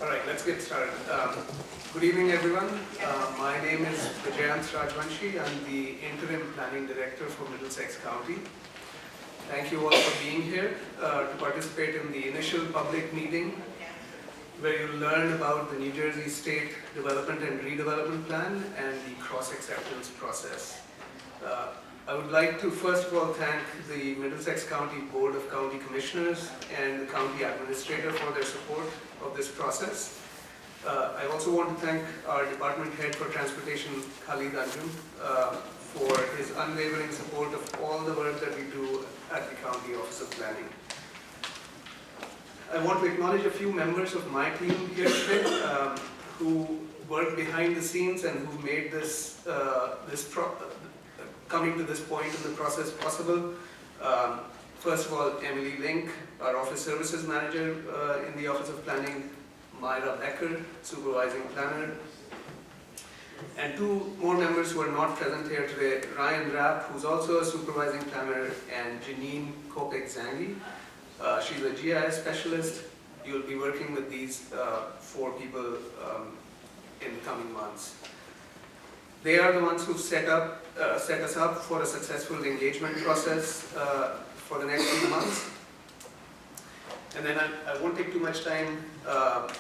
All right, let's get started. Good evening, everyone. My name is Vijayant Rajvanshi. I'm the Interim Planning Director for Middlesex County. Thank you all for being here to participate in the initial public meeting where you'll learn about the New Jersey State Development and Redevelopment Plan and the cross-acceptance process. I would like to first of all thank the Middlesex County Board of County Commissioners and the County Administrator for their support of this process. I also want to thank our Department Head for Transportation, Khalid Anjum, for his unwavering support of all the work that we do at the County Office of Planning. I want to acknowledge a few members of my team here today who worked behind the scenes and who made this, coming to this point in the process possible. First of all, Emily Link, our Office Services Manager in the Office of Planning, Myra Becker, Supervising Planner, and two more members who are not present here today, Ryan Rapp, who's also a Supervising Planner, and Janine Kopek-Zangi. She's a GIS specialist. You'll be working with these four people in the coming months. They are the ones who set us up for a successful engagement process for the next few months. And then I won't take too much time.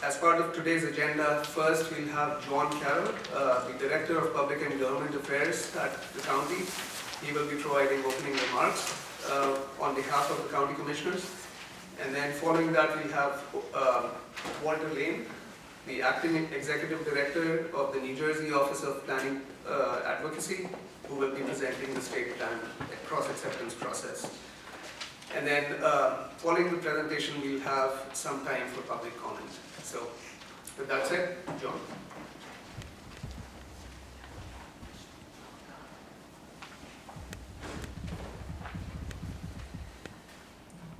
As part of today's agenda, first we'll have John Carroll, the Director of Public and Government Affairs at the county. He will be providing opening remarks on behalf of the county commissioners. And then following that, we'll have Walter Lane, the Acting Executive Director of the New Jersey Office of Planning Advocacy, who will be presenting the state plan cross-acceptance process. And then following the presentation, we'll have some time for public comment. So with that said, John.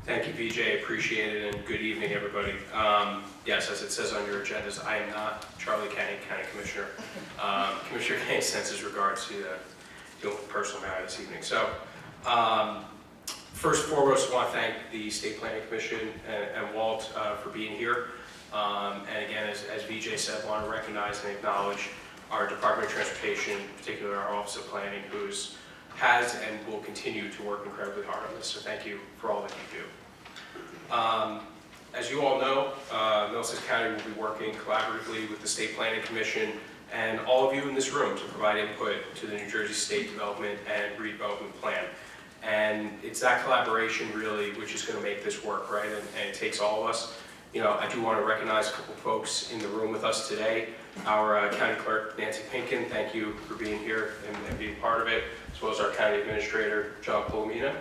Thank you, VJ. Appreciate it, and good evening, everybody. Yes, as it says on your agendas, I am not Charlie County Commissioner. Commissioner Kenny sends his regards to the personal matter this evening. So, first and foremost, I want to thank the State Planning Commission and Walt for being here. And again, as VJ said, I want to recognize and acknowledge our Department of Transportation, particularly our Office of Planning, who has and will continue to work incredibly hard on this. So thank you for all that you do. As you all know, Middlesex County will be working collaboratively with the State Planning Commission and all of you in this room to provide input to the New Jersey State Development and Redevelopment Plan. And it's that collaboration really which is going to make this work, right? And it takes all of us. You know, I do want to recognize a couple folks in the room with us today. Our County Clerk, Nancy Pinkin, thank you for being here and being part of it, as well as our County Administrator, John Palomino.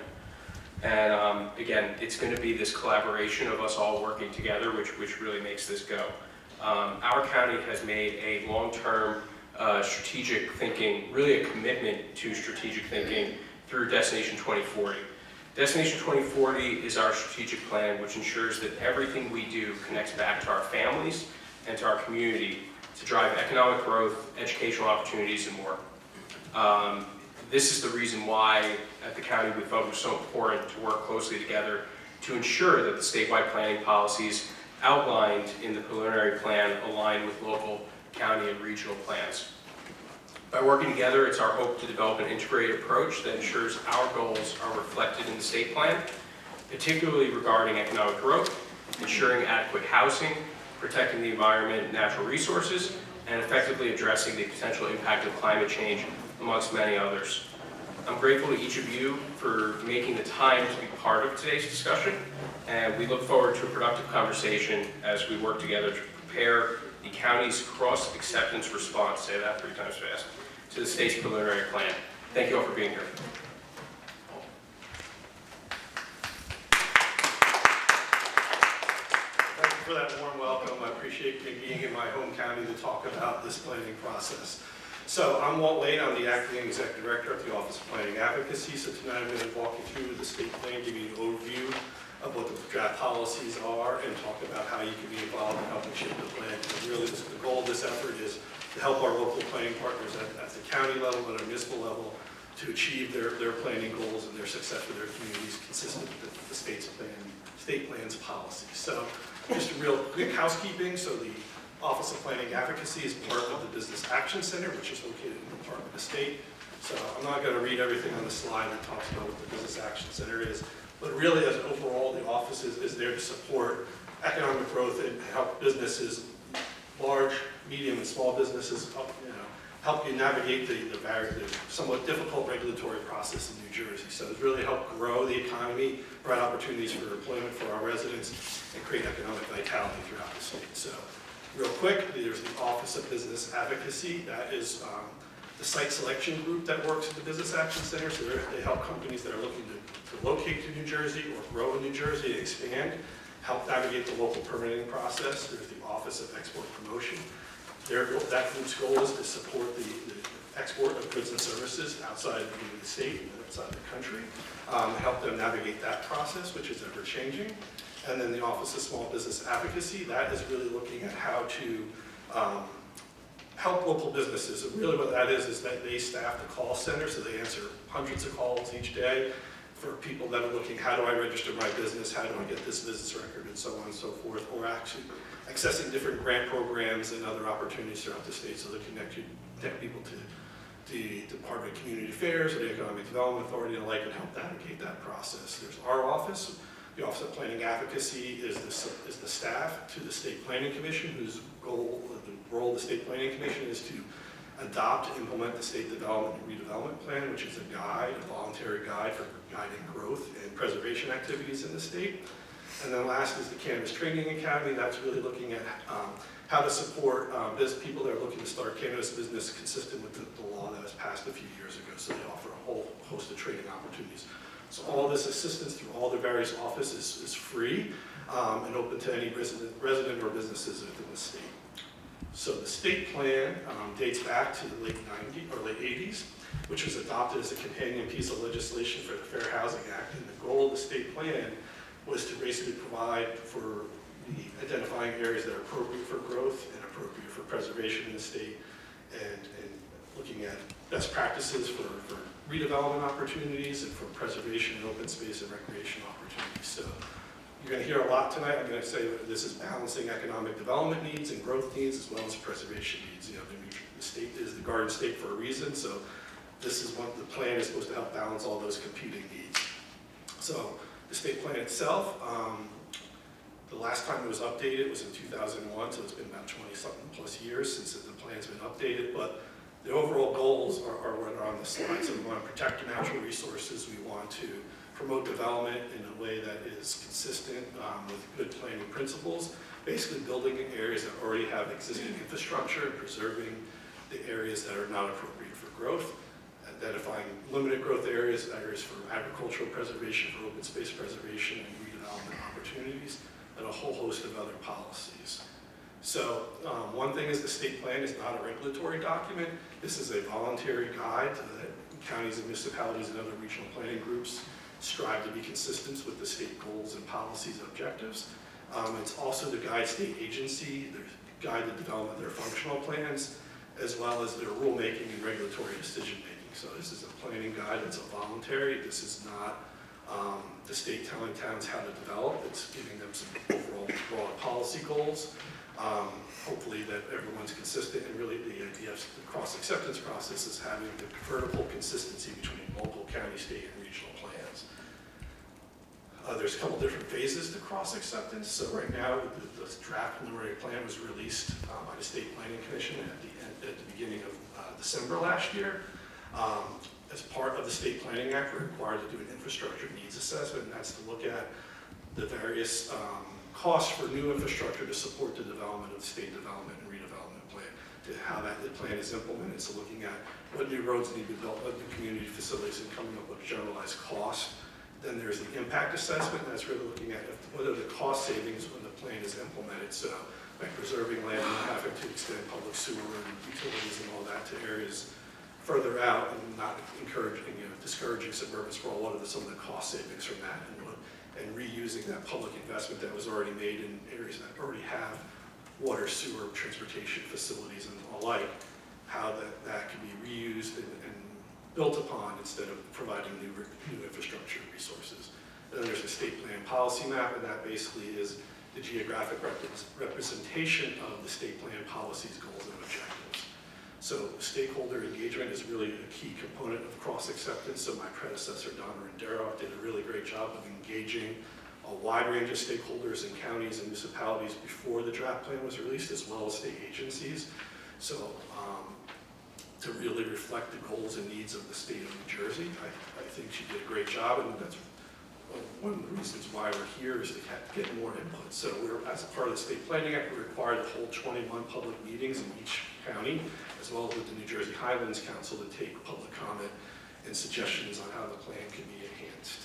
And again, it's going to be this collaboration of us all working together, which really makes this go. Our county has made a long-term strategic thinking, really a commitment to strategic thinking through Destination 2040. Destination 2040 is our strategic plan, which ensures that everything we do connects back to our families and to our community to drive economic growth, educational opportunities, and more. This is the reason why at the county we felt it was so important to work closely together to ensure that the statewide planning policies outlined in the preliminary plan align with local, county, and regional plans. By working together, it's our hope to develop an integrated approach that ensures our goals are reflected in the state plan, particularly regarding economic growth, ensuring adequate housing, protecting the environment and natural resources, and effectively addressing the potential impact of climate change, amongst many others. I'm grateful to each of you for making the time to be part of today's discussion, and we look forward to a productive conversation as we work together to prepare the county's cross-acceptance response, say that 3 times fast, to the state's preliminary plan. Thank you all for being here. Thank you for that warm welcome. I appreciate being in my home county to talk about this planning process. So I'm Walt Lane. I'm the Acting Executive Director at the Office of Planning Advocacy. So tonight I'm going to walk you through the state plan, give you an overview of what the draft policies are, and talk about how you can be involved in helping shape the plan. And really, the goal of this effort is to help our local planning partners at the county level and at a municipal level to achieve their planning goals and their success for their communities consistent with the state plan's policies. So Just a real quick housekeeping. So the Office of Planning Advocacy is part of the Business Action Center, which is located in the Department of State. So I'm not going to read everything on the slide that talks about what the Business Action Center is, but really as overall the office is there to support economic growth and help businesses, large, medium, and small businesses, help you navigate the somewhat difficult regulatory process in New Jersey. So it's really helped grow the economy, provide opportunities for employment for our residents, and create economic vitality throughout the state. So real quick, there's the Office of Business Advocacy. That is the site selection group that works at the Business Action Center. So they help companies that are looking to locate to New Jersey or grow in New Jersey and expand, help navigate the local permitting process. There's the Office of Export Promotion. That group's goal is to support the export of goods and services outside of the state and outside the country, help them navigate that process, which is ever changing. And then the Office of Small Business Advocacy, that is really looking at how to help local businesses. And really what that is that they staff the call center, so they answer hundreds of calls each day for people that are looking, how do I register my business, how do I get this business record, and so on and so forth, or actually accessing different grant programs and other opportunities throughout the state, so they connect people to the Department of Community Affairs or the Economic Development Authority and the like, and help navigate that process. There's our office. The Office of Planning Advocacy is the staff to the State Planning Commission, whose goal, the role of the State Planning Commission is to adopt and implement the State Development and Redevelopment Plan, which is a guide, a voluntary guide for guiding growth and preservation activities in the state. And then last is the Cannabis Training Academy. That's really looking at how to support people that are looking to start cannabis business consistent with the law that was passed a few years ago. So they offer a whole host of training opportunities. So all this assistance through all the various offices is free and open to any resident or businesses within the state. So the state plan dates back to the late 90s or late 80s, which was adopted as a companion piece of legislation for the Fair Housing Act. And the goal of the state plan was to basically provide for the identifying areas that are appropriate for growth and appropriate for preservation in the state, and looking at best practices for redevelopment opportunities and for preservation and open space and recreation opportunities. So you're going to hear a lot tonight. I'm going to say that this is balancing economic development needs and growth needs as well as preservation needs. The state is the Garden State for a reason, so this is what the plan is supposed to help balance all those competing needs. So the state plan itself, the last time it was updated was in 2001, so it's been about 20-something plus years since the plan's been updated, but the overall goals are what are on the slide. So we want to protect natural resources. We want to promote development in a way that is consistent with good planning principles, basically building in areas that already have existing infrastructure and preserving the areas that are not appropriate for growth, identifying limited growth areas for agricultural preservation, for open space preservation and redevelopment opportunities, and a whole host of other policies. So one thing is the state plan is not a regulatory document. This is a voluntary guide that counties and municipalities and other regional planning groups strive to be consistent with the state goals and policies and objectives. It's also to guide state agency, guide the development of their functional plans, as well as their rulemaking and regulatory decision making. So this is a planning guide, it's a voluntary. This is not the state telling towns how to develop. It's giving them some overall broad policy goals. Hopefully that everyone's consistent, and really the idea of the cross-acceptance process is having the vertical consistency between local, county, state, and regional plans. There's a couple different phases to cross-acceptance. So right now, the draft preliminary plan was released by the State Planning Commission at the beginning of December last year. As part of the State Planning Act, we're required to do an infrastructure needs assessment, and that's to look at the various costs for new infrastructure to support the development of the state development and redevelopment plan, to how the plan is implemented. So looking at what new roads need to be built, what new community facilities, and coming up with a generalized cost. Then there's the impact assessment, and that's really looking at what are the cost savings when the plan is implemented. So by preserving land and not having to extend public sewer and utilities and all that to areas further out, and not encouraging, discouraging suburban sprawl. What are some of the cost savings from that, and reusing that public investment that was already made in areas that already have water, sewer, transportation facilities and the like, how that can be reused and built upon instead of providing new infrastructure resources. Then there's a state plan policy map, and that basically is the geographic representation of the state plan policies, goals, and objectives. So stakeholder engagement is really a key component of cross-acceptance. So my predecessor, Donna Rendero, did a really great job of engaging a wide range of stakeholders in counties and municipalities before the draft plan was released, as well as state agencies. So to really reflect the goals and needs of the state of New Jersey, I think she did a great job, and that's one of the reasons why we're here is to get more input. So as a part of the State Planning Act, we're required to hold 21 public meetings in each county, as well as with the New Jersey Highlands Council to take public comment and suggestions on how the plan can be enhanced.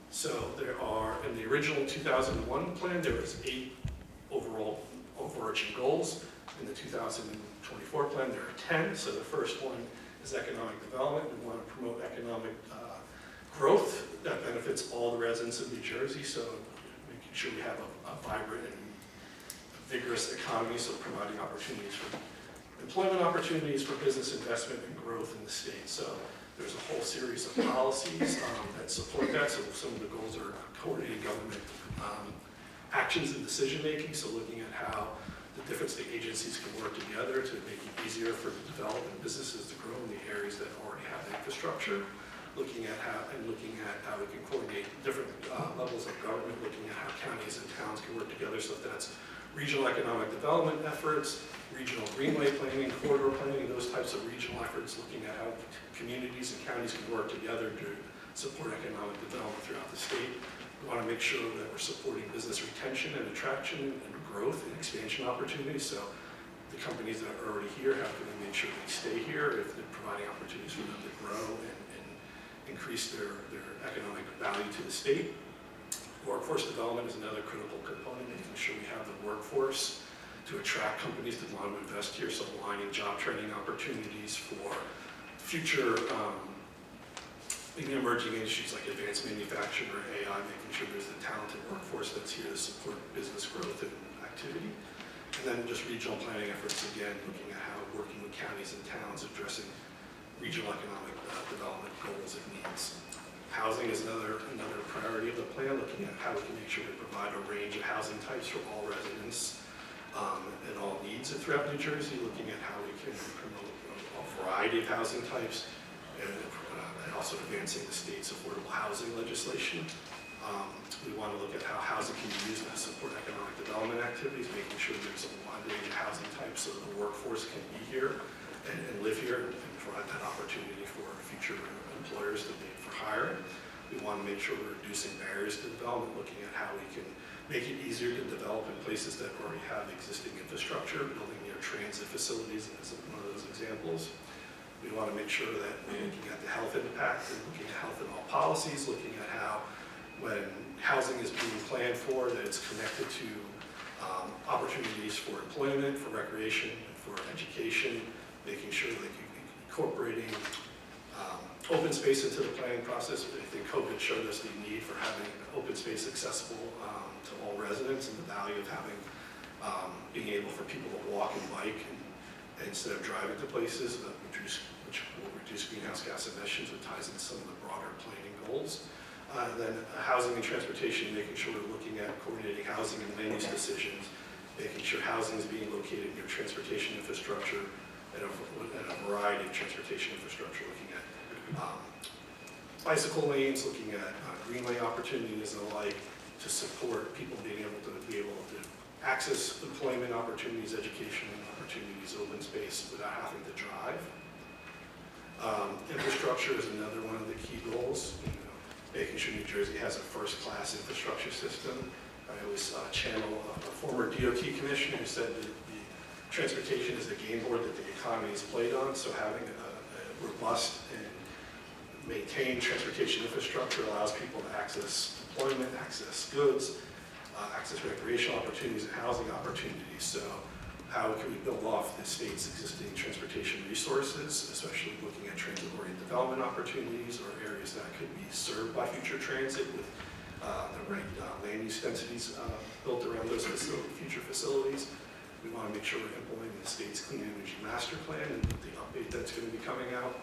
So there are, in the original 2001 plan, there was 8 overall overarching goals. In the 2024 plan, there are 10. So the first one is economic development. We want to promote economic growth that benefits all the residents of New Jersey, so making sure we have a vibrant and vigorous economy, so providing opportunities for employment opportunities for business investment and growth in the state. So there's a whole series of policies that support that. So some of the goals are coordinating government actions and decision-making, so looking at how the different state agencies can work together to make it easier for development businesses to grow in the areas that already have infrastructure. Looking at how we can coordinate different levels of government, looking at how counties and towns can work together. So if that's regional economic development efforts, regional greenway planning, corridor planning, those types of regional efforts, looking at how communities and counties can work together to support economic development throughout the state. We want to make sure that we're supporting business retention and attraction and growth and expansion opportunities. So the companies that are already here, how can we make sure they stay here if they're providing opportunities for them to grow and increase their economic value to the state. Workforce development is another critical component, making sure we have the workforce to attract companies that want to invest here, so aligning job training opportunities for future emerging industries like advanced manufacturing or AI, making sure there's the talented workforce that's here to support business growth and activity. And then just regional planning efforts, again, looking at how working with counties and towns, addressing regional economic development goals and needs. Housing is another priority of the plan, looking at how we can make sure we provide a range of housing types for all residents and all needs throughout New Jersey, looking at how we can promote a variety of housing types and also advancing the state's affordable housing legislation. We want to look at how housing can be used to support economic development activities, making sure there's a wide range of housing types so the workforce can be here and live here and provide that opportunity for future employers to make for hiring. We want to make sure we're reducing barriers to development, looking at how we can make it easier to develop in places that already have existing infrastructure, building near transit facilities as one of those examples. We want to make sure that we're looking at the health impact and looking at health in all policies, looking at how when housing is being planned for, that it's connected to opportunities for employment, for recreation, and for education, making sure that you're incorporating open space into the planning process. I think COVID showed us the need for having open space accessible to all residents and the value of having being able for people to walk and bike and instead of driving to places, which will reduce greenhouse gas emissions, which ties into some of the broader planning goals. Then housing and transportation, making sure we're looking at coordinating housing and land use decisions, making sure housing is being located near transportation infrastructure and a variety of transportation infrastructure, looking at bicycle lanes, looking at greenway opportunities and the like to support people being able to access employment opportunities, education opportunities, open space without having to drive. Infrastructure is another one of the key goals. Making sure New Jersey has a first-class infrastructure system. I always channel a former DOT commissioner who said that the transportation is the game board that the economy is played on, so having a robust and maintained transportation infrastructure allows people to access employment, access goods, access recreational opportunities and housing opportunities. So how can we build off the state's existing transportation resources, especially looking at transit-oriented development opportunities or areas that could be served by future transit with the right land use densities built around those future facilities. We want to make sure we're implementing the state's clean energy master plan and the update that's going to be coming out,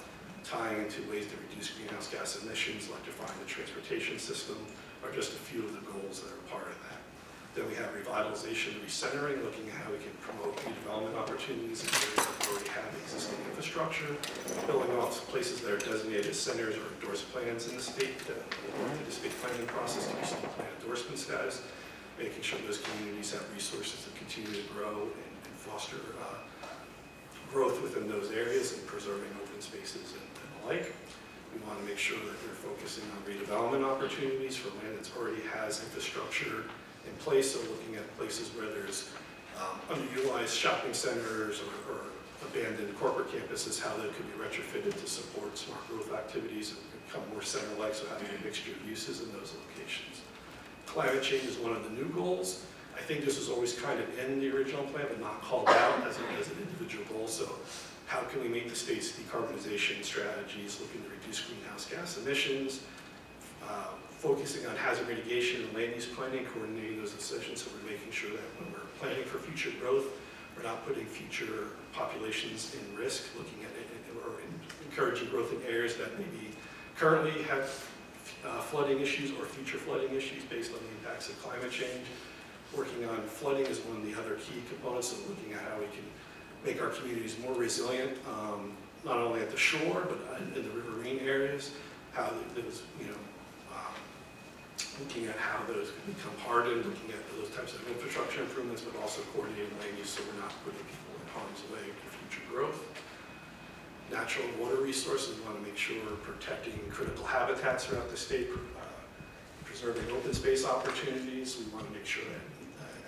tying into ways to reduce greenhouse gas emissions, electrifying the transportation system, are just a few of the goals that are part of that. Then we have revitalization and recentering, looking at how we can promote redevelopment opportunities in areas that already have existing infrastructure, building off places that are designated as centers or endorsed plans in the state, through the state planning process to receive plan endorsement status, making sure those communities have resources to continue to grow and foster growth within those areas and preserving open spaces and the like. We want to make sure that we're focusing on redevelopment opportunities for land that already has infrastructure in place, so looking at places where there's underutilized shopping centers or abandoned corporate campuses, how they could be retrofitted to support smart growth activities and become more center-like, so having a mixture of uses in those locations. Climate change is one of the new goals. I think this was always kind of in the original plan, but not called out as an individual goal. So how can we meet the state's decarbonization strategies, looking to reduce greenhouse gas emissions, focusing on hazard mitigation and land use planning, coordinating those decisions, so we're making sure that when we're planning for future growth, we're not putting future populations in risk, looking at it, or encouraging growth in areas that maybe currently have flooding issues or future flooding issues based on the impacts of climate change. Working on flooding is one of the other key components, of looking at how we can make our communities more resilient, not only at the shore, but in the riverine areas, how those, looking at how those can become hardened, looking at those types of infrastructure improvements, but also coordinating land use so we're not putting people in harm's way for future growth. Natural water resources, we want to make sure we're protecting critical habitats throughout the state, preserving open space opportunities. We want to make sure that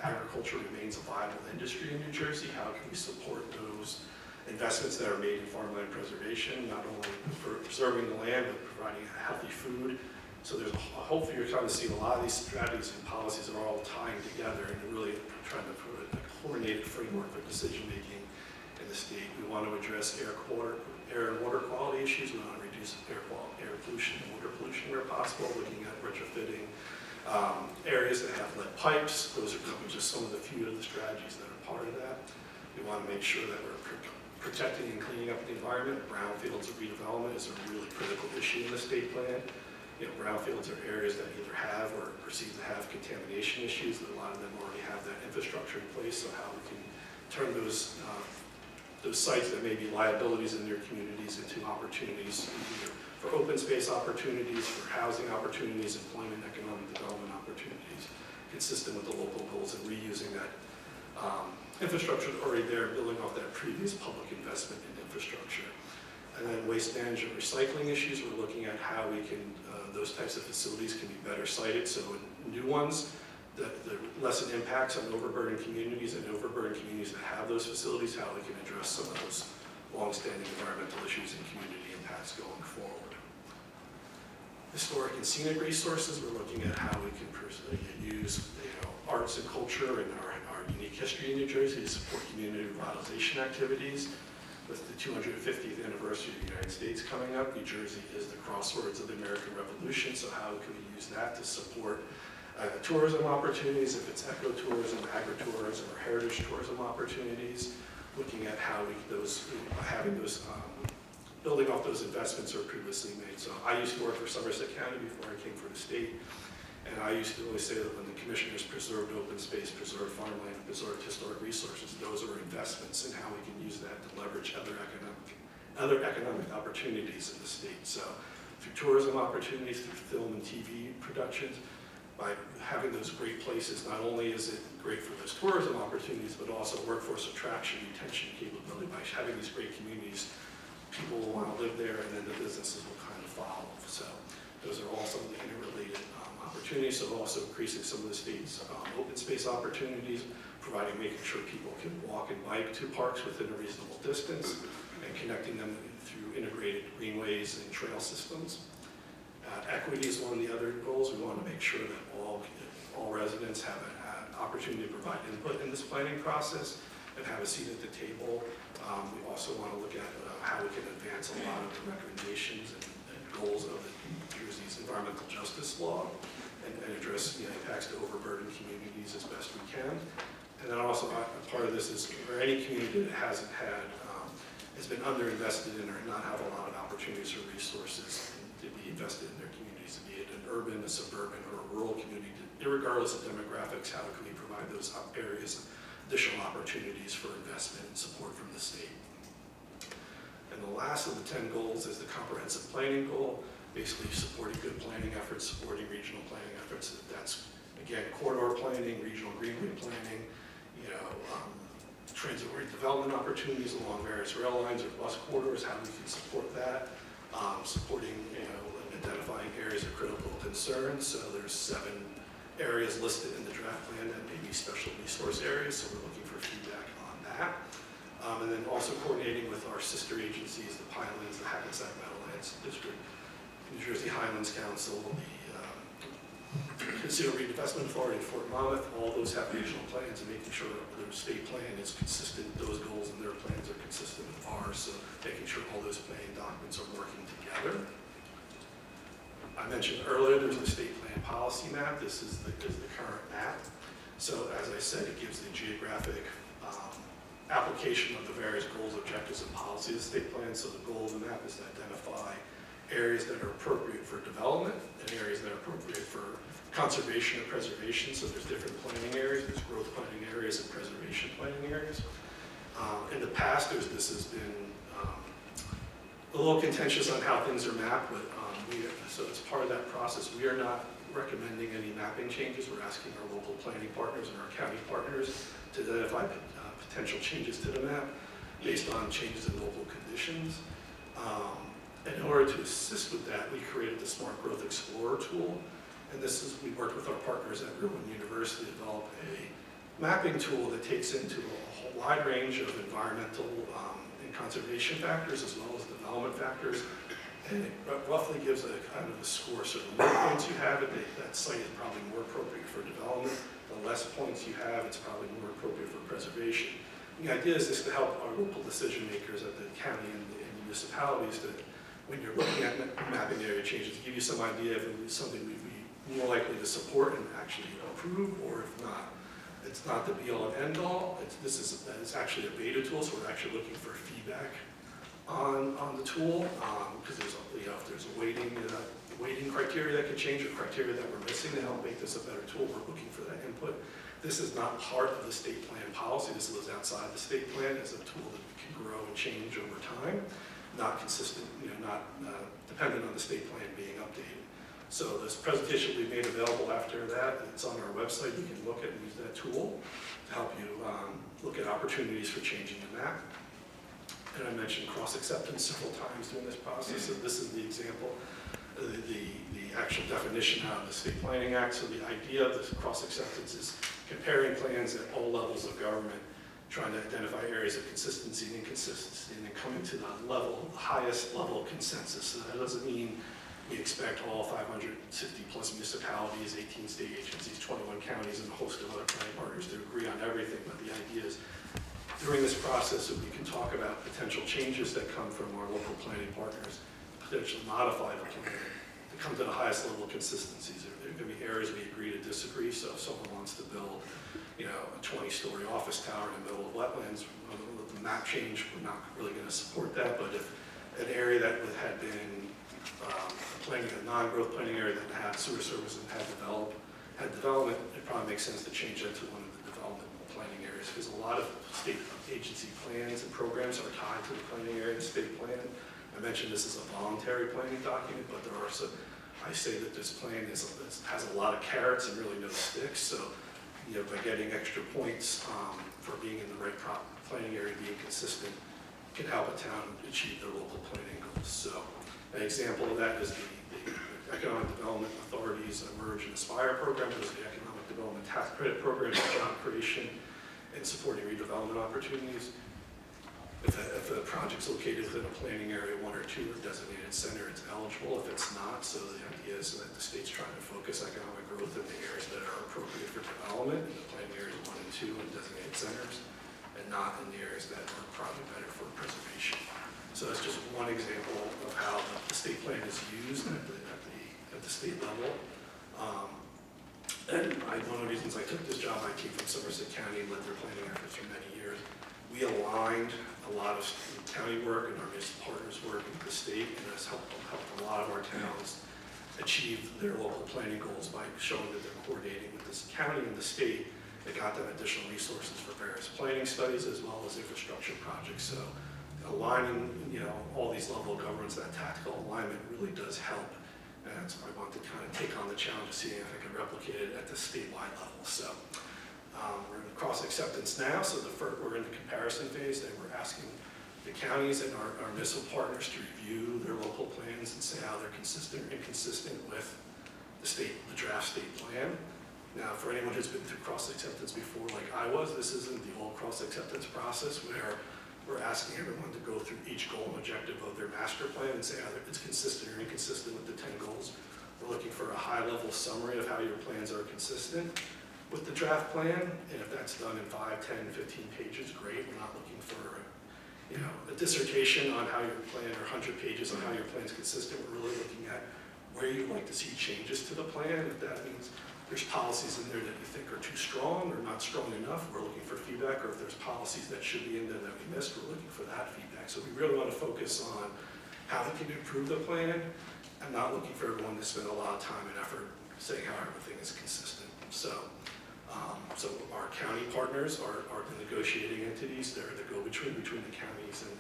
agriculture remains a viable industry in New Jersey. How can we support those investments that are made in farmland preservation, not only for preserving the land, but providing healthy food. So there's hopefully you're trying to see a lot of these strategies and policies are all tying together and really trying to put a coordinated framework for decision making in the state. We want to address air and water quality issues. We want to reduce air pollution and water pollution where possible, looking at retrofitting areas that have lead pipes. Those are just some of the few of the strategies that are part of that. We want to make sure that we're protecting and cleaning up the environment. Brownfields and redevelopment is a really critical issue in the state plan. Brownfields are areas that either have or perceive to have contamination issues, that a lot of them already have that infrastructure in place, so how we can turn those sites that may be liabilities in their communities into opportunities, either for open space opportunities, for housing opportunities, employment, economic development opportunities, consistent with the local goals and reusing that infrastructure already there, building off that previous public investment in infrastructure. And then waste management, recycling issues, we're looking at how we can, those types of facilities can be better sited. So in new ones, the lessen impacts on overburdened communities and overburdened communities that have those facilities, how we can address some of those long-standing environmental issues and community impacts going forward. Historic and scenic resources, we're looking at how we can use arts and culture and our unique history in New Jersey to support community revitalization activities. With the 250th anniversary of the United States coming up, New Jersey is the crossroads of the American Revolution, so how can we use that to support tourism opportunities, if it's ecotourism, agritourism, or heritage tourism opportunities, looking at how building off those investments are previously made. So I used to work for Somerset County before I came for the state, and I used to always say that when the commissioners preserved open space, preserved farmland, preserved historic resources, those are investments in how we can use that to leverage other economic opportunities in the state. So through tourism opportunities, through film and TV productions, by having those great places, not only is it great for those tourism opportunities, but also workforce attraction, retention capability. By having these great communities, people will want to live there, and then the businesses will kind of follow. So those are all some of the interrelated opportunities. So also increasing some of the state's open space opportunities, making sure people can walk and bike to parks within a reasonable distance, and connecting them through integrated greenways and trail systems. Equity is one of the other goals. We want to make sure that all residents have an opportunity to provide input in this planning process and have a seat at the table. We also want to look at how we can advance a lot of the recommendations and goals of the New Jersey's environmental justice law and address the impacts to overburdened communities as best we can. And then also part of this is for any community that hasn't had, has been underinvested in or not have a lot of opportunities or resources to be invested in their community. opportunities, be it an urban, a suburban, or a rural community, irregardless of demographics, how can we provide those areas additional opportunities for investment and support from the state. And the last of the 10 goals is the comprehensive planning goal, basically supporting good planning efforts, supporting regional planning efforts. That's, again, corridor planning, regional greenway planning, transit redevelopment opportunities along various rail lines or bus corridors, how we can support that, supporting, and identifying areas of critical concern. So there's 7 areas listed in the draft plan that may be special resource areas, so we're looking for feedback on that. And then also coordinating with our sister agencies, the Pinelands, the Hackensack Meadowlands District, New Jersey Highlands Council, the Consider Reinvestment Authority of Fort Monmouth. All those have regional plans, and making sure their state plan is consistent, those goals and their plans are consistent with ours, so making sure all those planning documents are working together. I mentioned earlier there's the state plan policy map. This is the current map. So as I said, it gives the geographic application of the various goals, objectives, and policies of the state plan. So the goal of the map is to identify areas that are appropriate for development and areas that are appropriate for conservation or preservation. So there's different planning areas. There's growth planning areas and preservation planning areas. In the past, this has been a little contentious on how things are mapped, but so as part of that process, we are not recommending any mapping changes. We're asking our local planning partners and our county partners to identify potential changes to the map based on changes in local conditions. In order to assist with that, we created the Smart Growth Explorer tool. And we worked with our partners at Brunswick University to develop a mapping tool that takes into a whole wide range of environmental and conservation factors as well as development factors. And it roughly gives a kind of a score. So the more points you have, that site is probably more appropriate for development. The less points you have, it's probably more appropriate for preservation. And the idea is this to help our local decision makers at the county and the municipalities that when you're looking at mapping area changes, give you some idea if it's something we'd be more likely to support and actually approve, or if not. It's not the be-all and end-all. It's actually a beta tool, so we're actually looking for feedback on the tool, because if there's a weighting criteria that could change or criteria that we're missing to help make this a better tool, we're looking for that input. This is not part of the state plan policy. This lives outside the state plan as a tool that can grow and change over time, not consistent, not dependent on the state plan being updated. So this presentation will be made available after that. It's on our website. You can look at and use that tool to help you look at opportunities for changing the map. And I mentioned cross-acceptance several times during this process. So this is the example, the actual definition out of the State Planning Act. So the idea of this cross-acceptance is comparing plans at all levels of government, trying to identify areas of consistency and inconsistency, and then coming to the highest level of consensus. So that doesn't mean we expect all 560 plus municipalities, 18 state agencies, 21 counties, and a host of other planning partners to agree on everything. But the idea is during this process, we can talk about potential changes that come from our local planning partners, potentially modify the plan to come to the highest level of consistencies. There are going to be areas we agree to disagree. So if someone wants to build, a 20-story office tower in the middle of wetlands, the map change, we're not really going to support that. But if an area that had been a non-growth planning area that had sewer service and had development, it probably makes sense to change that to one of the development planning areas, because a lot of state agency plans and programs are tied to the planning area, the state plan. I mentioned this is a voluntary planning document, but there are some, I say that this plan has a lot of carrots and really no sticks. So, by getting extra points for being in the right planning area, being consistent, can help a town achieve their local planning goals. So, an example of that is the Economic Development Authority's Emerge and Aspire program. There's the Economic Development Tax Credit Program, job creation, and supporting redevelopment opportunities. If a project's located within a planning area 1 or 2 or designated center, it's eligible. If it's not, so the idea is that the state's trying to focus economic growth in the areas that are appropriate for development, in the planning areas 1 and 2 and designated centers, and not in the areas that are probably better for preservation. So that's just one example of how the state plan is used at the state level. And one of the reasons I took this job, I came from Somerset County and led their planning efforts for many years. We aligned a lot of county work and our municipal partners work with the state, and that's helped a lot of our towns achieve their local planning goals by showing that they're coordinating with this county and the state. They got them additional resources for various planning studies as well as infrastructure projects. So aligning, all these level of governments, that tactical alignment really does help. And that's why I want to kind of take on the challenge of seeing if I can replicate it at the statewide level. So we're in the cross acceptance now. So we're in the comparison phase, and we're asking the counties and our municipal partners to review their local plans and say how they're consistent or inconsistent with the draft state plan. Now, for anyone who's been through cross-acceptance before, like I was, this isn't the old cross-acceptance process where we're asking everyone to go through each goal and objective of their master plan and say either it's consistent or inconsistent with the 10 goals. We're looking for a high-level summary of how your plans are consistent with the draft plan, and if that's done in 5, 10, 15 pages, great. We're not looking for a dissertation on how your plan, or 100 pages on how your plan's consistent. We're really looking at where you'd like to see changes to the plan. If that means there's policies in there that you think are too strong or not strong enough, we're looking for feedback. Or if there's policies that should be in there that we missed, we're looking for that feedback. So we really want to focus on how we can improve the plan. I'm not looking for everyone to spend a lot of time and effort saying how everything is consistent. So our county partners are the negotiating entities. They're the go-between between the counties and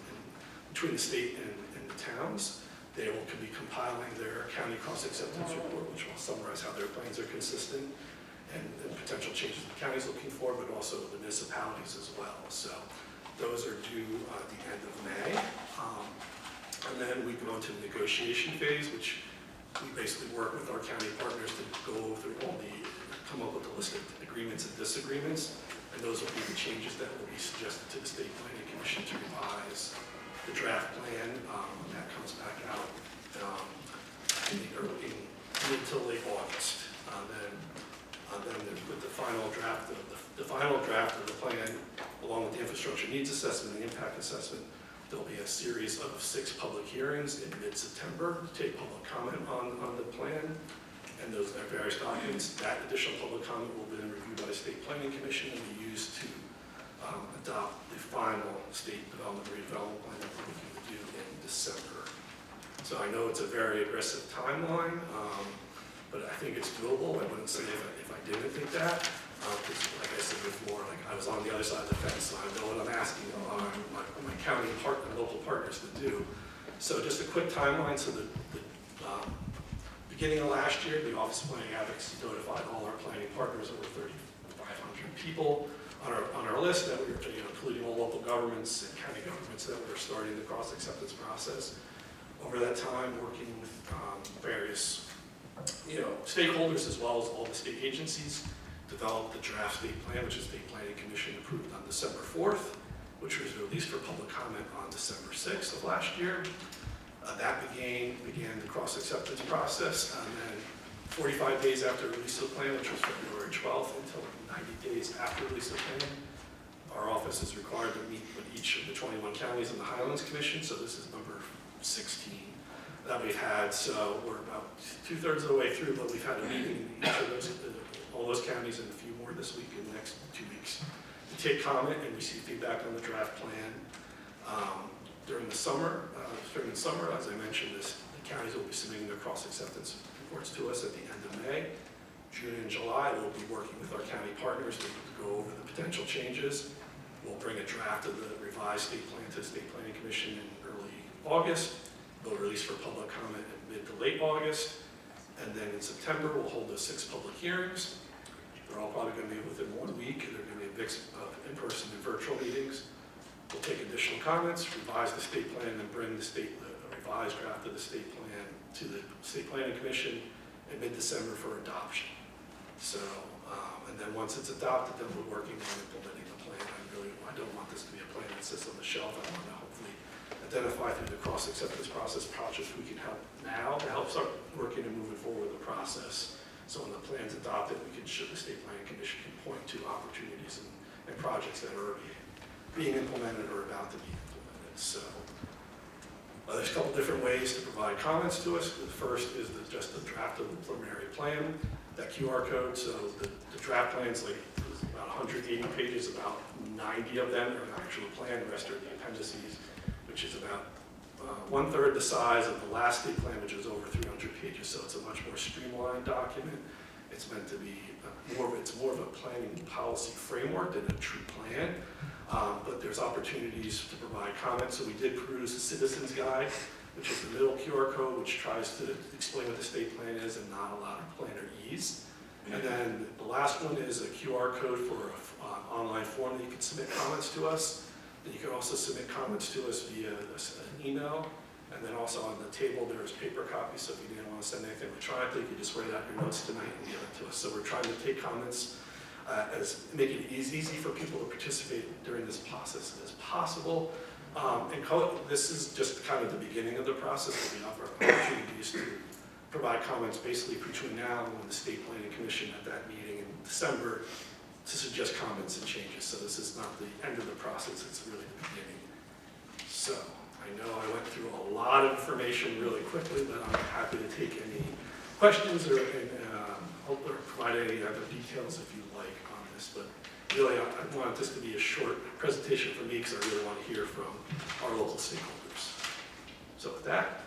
between the state and the towns. They will be compiling their county cross-acceptance report, which will summarize how their plans are consistent and potential changes the county's looking for, but also the municipalities as well. So those are due at the end of May. And then we go into the negotiation phase, which we basically work with our county partners to go through come up with a list of agreements and disagreements. And those will be the changes that will be suggested to the State Planning Commission to revise the draft plan. That comes back out in mid to late August. Then with the final draft of the plan, along with the infrastructure needs assessment and the impact assessment, there'll be a series of 6 public hearings in mid-September to take public comment on the plan. And those are various documents. That additional public comment will be reviewed by the State Planning Commission and be used to adopt the final state development redevelopment plan that we're looking to do in December. So I know it's a very aggressive timeline, but I think it's doable. I wouldn't say if I didn't think that, because like I said before, I was on the other side of the fence, so I know what I'm asking my county and local partners to do. So just a quick timeline. So the beginning of last year, the Office of Planning Advocacy notified all our planning partners, over 3,500 people on our list, that we were, including all local governments and county governments, that were starting the cross-acceptance process. Over that time, working with various stakeholders as well as all the state agencies, developed the draft state plan, which the State Planning Commission approved on December 4th, which was released for public comment on December 6th of last year. That began the cross-acceptance process, and then 45 days after release of the plan, which was February 12th, until 90 days after release of the plan, our office is required to meet with each of the 21 counties in the Highlands Commission, so this is number 16 that we've had. So we're about 2/3 of the way through, but we've had a meeting in each of all those counties, and a few more this week in the next 2 weeks, to take comment and receive feedback on the draft plan. During the summer, as I mentioned, the counties will be submitting their cross-acceptance reports to us at the end of May. June and July, we'll be working with our county partners to go over the potential changes. We'll bring a draft of the revised state plan to the State Planning Commission in early August. They'll release for public comment in mid to late August. And then in September, we'll hold those 6 public hearings. They're all probably going to be within 1 week. They're going to be a mix of in-person and virtual meetings. We'll take additional comments, revise the state plan, and bring the revised draft of the state plan to the State Planning Commission in mid-December for adoption. So, and then once it's adopted, then we're working on implementing the plan. I don't want this to be a plan that sits on the shelf. I want to hopefully identify through the cross-acceptance process projects we can help now to help start working and moving forward the process. So when the plan's adopted, we can show the State Planning Commission can point to opportunities and projects that are already being implemented or about to be implemented. So there's a couple different ways to provide comments to us. The first is just the draft of the preliminary plan, that QR code. So the draft plan's about 180 pages, about 90 of them are an actual plan, the rest are the appendices, which is about 1/3 the size of the last state plan, which was over 300 pages, so it's a much more streamlined document. It's meant to be it's more of a planning policy framework than a true plan, but there's opportunities to provide comments. So we did produce a citizen's guide, which is the middle QR code, which tries to explain what the state plan is and not allow plannerese. And then the last one is a QR code for an online form that you can submit comments to us. And you can also submit comments to us via an email. And then also on the table, there's paper copies, so if you didn't want to send anything electronically, you can just write out your notes tonight and give it to us. So we're trying to take comments make it as easy for people to participate during this process as possible. This is just kind of the beginning of the process, but we offer opportunities to provide comments basically between now and when the State Planning Commission at that meeting in December to suggest comments and changes. So this is not the end of the process, it's really the beginning. So I know I went through a lot of information really quickly, but I'm happy to take any questions or provide any other details if you like on this. But really, I want this to be a short presentation for me because I really want to hear from our local stakeholders. So with that,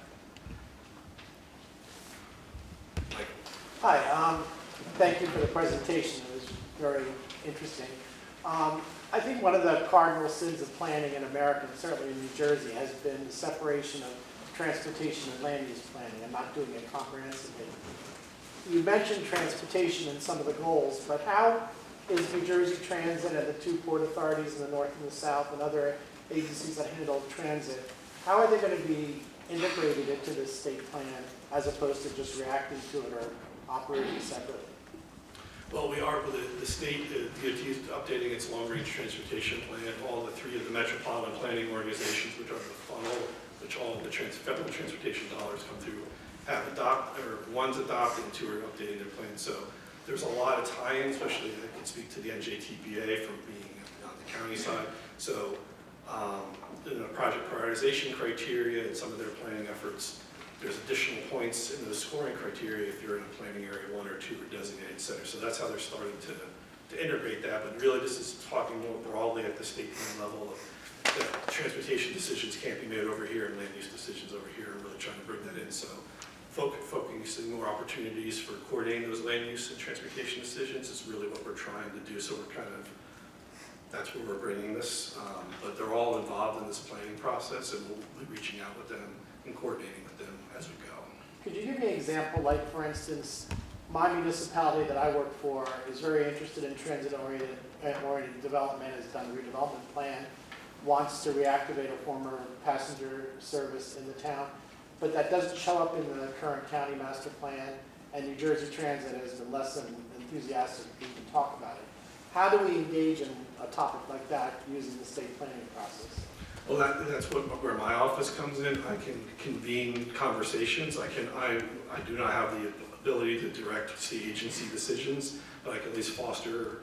Michael. Hi, thank you for the presentation. It was very interesting. I think one of the cardinal sins of planning in America, and certainly in New Jersey, has been the separation of transportation and land use planning and not doing it comprehensively. You mentioned transportation in some of the goals, but how is New Jersey Transit and the two port authorities in the north and the south and other agencies that handle transit, how are they going to be integrated into this state plan as opposed to just reacting to it or operating separately? Well, we are, the state, the DOT is updating its long-range transportation plan. All the three of the metropolitan planning organizations, which are the funnel, which all of the federal transportation dollars come through, have one's adopted and two are updating their plan. So there's a lot of tie-in, especially I can speak to the NJTPA from being on the county side. So project prioritization criteria and some of their planning efforts, there's additional points in those scoring criteria if you're in a planning area 1 or 2 or designated center. So that's how they're starting to integrate that. But really this is talking more broadly at the state plan level of that transportation decisions can't be made over here and land use decisions over here, and really trying to bring that in. So focusing more opportunities for coordinating those land use and transportation decisions is really what we're trying to do. So we're that's where we're bringing this. But they're all involved in this planning process, and we'll be reaching out with them and coordinating with them as we go. Could you give me an example, like for instance, my municipality that I work for is very interested in transit-oriented development, has done a redevelopment plan, wants to reactivate a former passenger service in the town, but that doesn't show up in the current county master plan, and New Jersey Transit has been less than enthusiastic to even talk about it. How do we engage in a topic like that using the state planning process? Well, that's where my office comes in. I can convene conversations. I do not have the ability to direct state agency decisions, but I can at least foster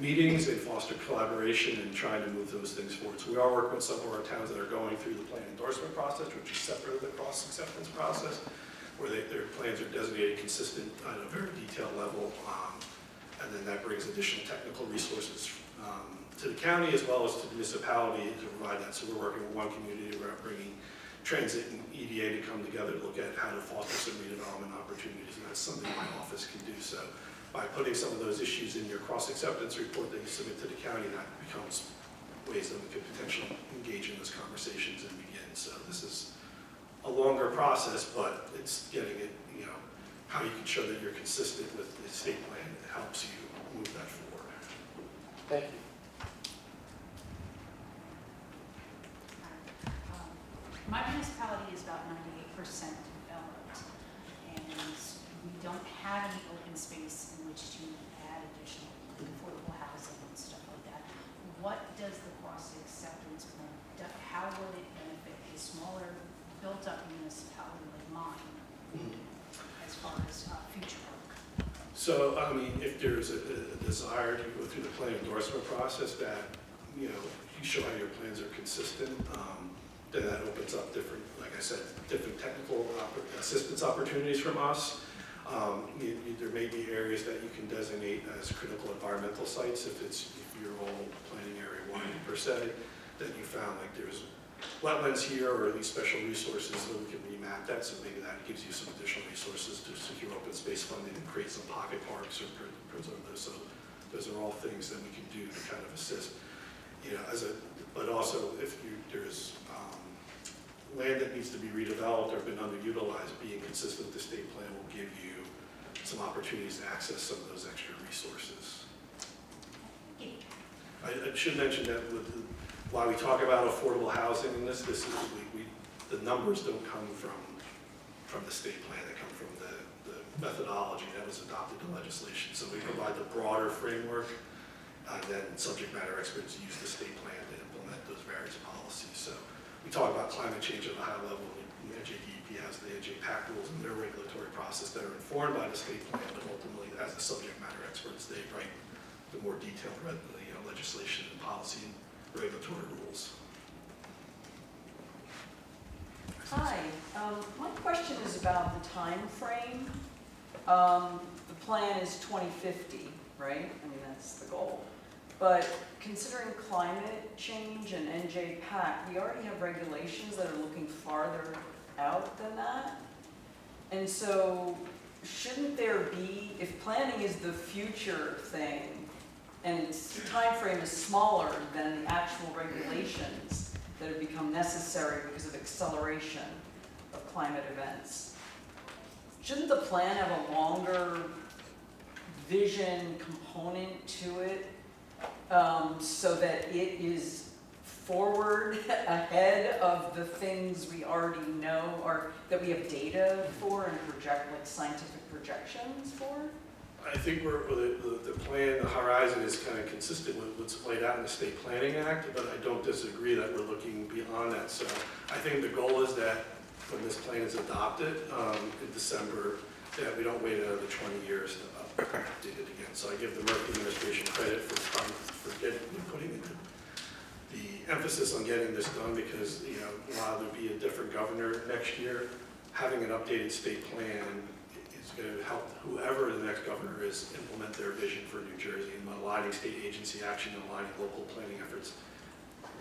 meetings and foster collaboration and trying to move those things forward. So we are working with some of our towns that are going through the plan endorsement process, which is separate of the cross acceptance process, where their plans are designated consistent at a very detailed level, and then that brings additional technical resources to the county as well as to the municipality to provide that. So we're working with one community, we're bringing transit and EDA to come together to look at how to foster some redevelopment opportunities, and that's something my office can do. So by putting some of those issues in your cross-acceptance report that you submit to the county, that becomes ways that we could potentially engage in those conversations and begin. So this is a longer process, but it's getting it, how you can show that you're consistent with the state plan that helps you move that forward. Thank you. My municipality is about 98% developed, and we don't have any open space in which to add additional affordable housing and stuff like that. What does the cross acceptance plan, how will it benefit a smaller built-up municipality like mine as far as future work? So, if there's a desire to go through the plan endorsement process that, you show how your plans are consistent, then that opens up different, like I said, different technical assistance opportunities from us. There may be areas that you can designate as critical environmental sites if you're all planning area 1 per se, that you found like there's wetlands here or these special resources, so we can remap that, so maybe that gives you some additional resources to secure open space funding and create some pocket parks or preserve those. So those are all things that we can do to kind of assist, you know, but also if there's land that needs to be redeveloped or been underutilized, being consistent with the state plan will give you some opportunities to access some of those extra resources. I should mention that while we talk about affordable housing in this is, the numbers don't come from the state plan, they come from the methodology that was adopted in legislation. So we provide the broader framework, and then subject matter experts use the state plan to implement those various policies. So we talk about climate change at a high level. The NJDEP has the NJPAC rules and their regulatory process that are informed by the state plan, but ultimately, as the subject matter experts, they write the more detailed legislation and policy and regulatory rules. Hi, my question is about the time frame. The plan is 2050, right? I mean, that's the goal. But considering climate change and NJPAC, we already have regulations that are looking farther out than that. And so shouldn't there be, if planning is the future thing, and its time frame is smaller than the actual regulations that have become necessary because of acceleration of climate events, shouldn't the plan have a longer vision component to it, so that it is forward ahead of the things we already know or that we have data for and project, like scientific projections for? I think the plan, the horizon is kind of consistent with what's laid out in the State Planning Act, but I don't disagree that we're looking beyond that. So I think the goal is that when this plan is adopted in December, that we don't wait another 20 years to update it again. So I give the Murphy administration credit for putting the emphasis on getting this done, because, you know, while there'll be a different governor next year, having an updated state plan is going to help whoever the next governor is implement their vision for New Jersey and aligning state agency action and aligning local planning efforts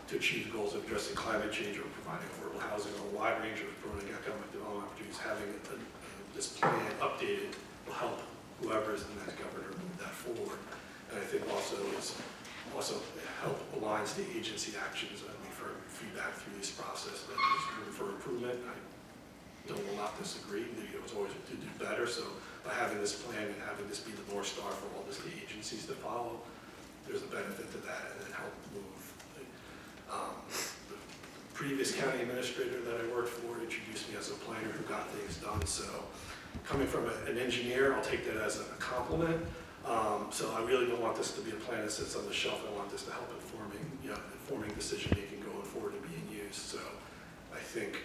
to achieve goals of addressing climate change or providing affordable housing or a wide range of promoting economic development opportunities. Having this plan updated will help whoever is the next governor move that forward. And I think also help align state agency actions. We've heard feedback through this process that there's room for improvement. I will not disagree. It was always to do better. So by having this plan and having this be the North Star for all the state agencies to follow, there's a benefit to that, and then help move. The previous county administrator that I worked for introduced me as a planner who got things done. So coming from an engineer, I'll take that as a compliment. So I really don't want this to be a plan that sits on the shelf. I want this to help informing decision-making going forward and being used. So I think,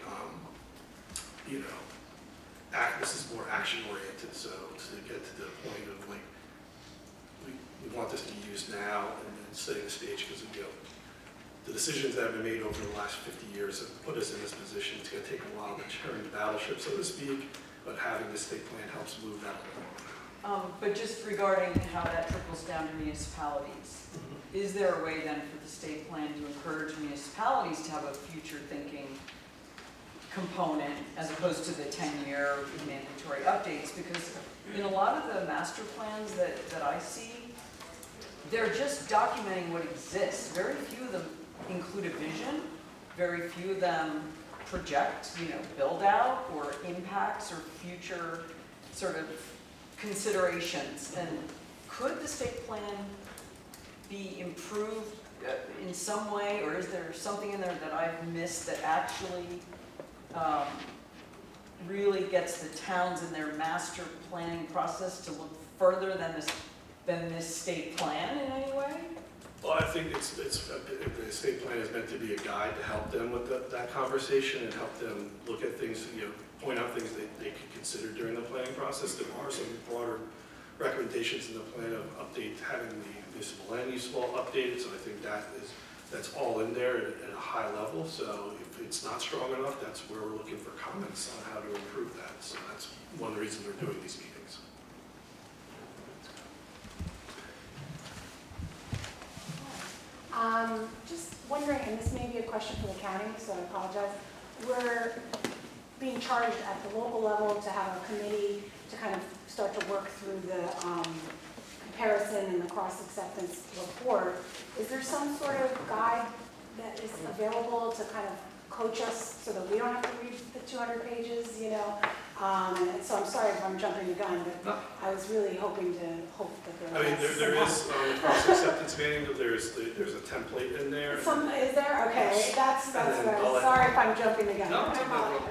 this is more action-oriented. So to get to the point of like, we want this to be used now and then setting the stage, because the decisions that have been made over the last 50 years have put us in this position. It's going to take a while to turn the battleship, so to speak, but having the state plan helps move that along. But just regarding how that trickles down to municipalities, is there a way then for the state plan to encourage municipalities to have a future thinking component as opposed to the 10-year mandatory updates? Because in a lot of the master plans that I see, they're just documenting what exists. Very few of them include a vision. Very few of them project, build out or impacts or future sort of considerations. And could the state plan be improved in some way, or is there something in there that I've missed that actually really gets the towns in their master planning process to look further than this state plan in any way? Well, I think the state plan is meant to be a guide to help them with that conversation and help them look at things, point out things that they could consider during the planning process. There are some broader recommendations in the plan of having the municipal land use law updated. So I think that's all in there at a high level. So if it's not strong enough, that's where we're looking for comments on how to improve that. So that's one of the reasons we're doing these meetings. Just wondering, and this may be a question question for the county, so I apologize. We're being charged at the local level to have a committee to kind of start to work through the comparison and the cross-acceptance report. Is there some sort of guide that is available to kind of coach us so that we don't have to read the 200 pages, you know? And so I'm sorry if I'm jumping the gun, but No. I was really hoping that there I mean, was there some is, on the cross-acceptance manual, there's a template in there. Some, is there? Okay, that's And then what I I'll was, let- sorry if I'm jumping the gun. No, I no problem.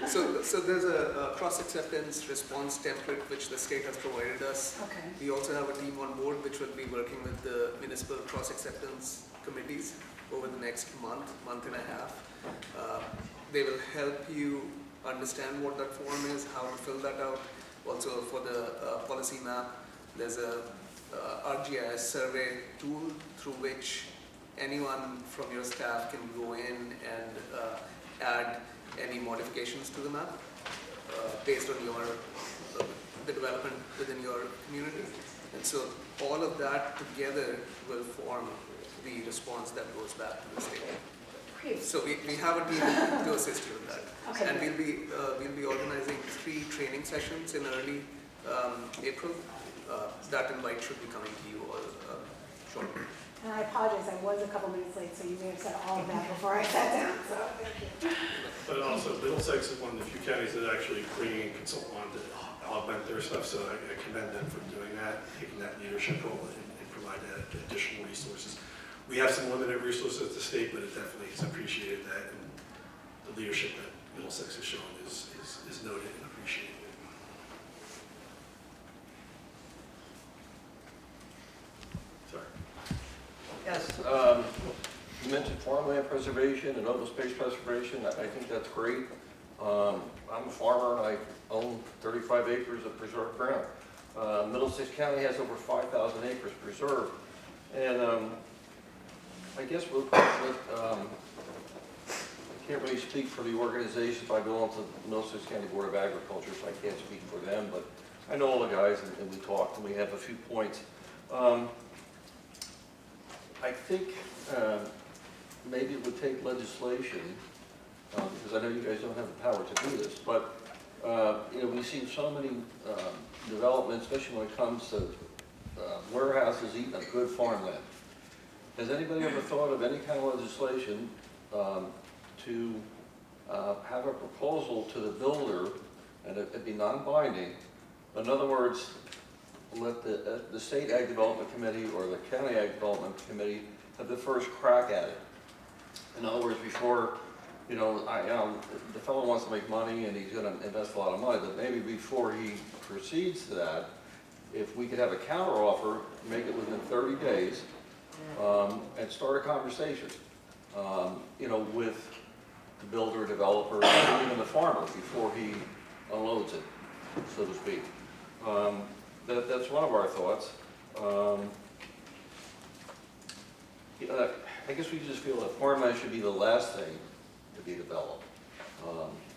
apologize. So there's a cross-acceptance response template which the state has provided us. Okay. We also have a team on board which will be working with the municipal cross-acceptance committees over the next month and a half. They will help you understand what that form is, how to fill that out. Also for the policy map, there's a RGIS survey tool through which anyone from your staff can go in and add any modifications to the map based on the development within your community. And so all of that together will form the response that goes back to the state. Great. So we have a team to assist you with that. Okay. And we'll be organizing 3 training sessions in early April. That invite should be coming to you all shortly. And I apologize, I was a couple minutes late, so you may have said all of that before I sat down, so thank you. But also, Middlesex is one of the few counties that actually bring in consultants on to augment their stuff, so I commend them for doing that, taking that leadership role and provide that additional resources. We have some limited resources at the state, but it definitely is appreciated that, and the leadership that Middlesex has shown is noted and appreciated. Sorry. Yes, you mentioned farmland preservation and open space preservation. I think that's great. I'm a farmer and I own 35 acres of preserved ground. Middlesex County has over 5,000 acres preserved. And I guess I can't really speak for the organization by belong to the Middlesex County Board of Agriculture, so I can't speak for them, but I know all the guys and we talked and we have a few points. I think maybe it would take legislation, because I know you guys don't have the power to do this, but you know, we've seen so many developments, especially when it comes to warehouses eating up good farmland. Has anybody ever thought of any kind of legislation to have a proposal to the builder, and it'd be non-binding, but in other words, let the State Ag Development Committee or the County Ag Development Committee have the first crack at it. In other words, before, you know, the fellow wants to make money and he's going to invest a lot of money, but maybe before he proceeds to that, if we could have a counter offer, make it within 30 days, and start a conversation, you know, with the builder, developer, and even the farmer before he unloads it, so to speak. That's one of our thoughts. I guess we just feel that farmland should be the last thing to be developed,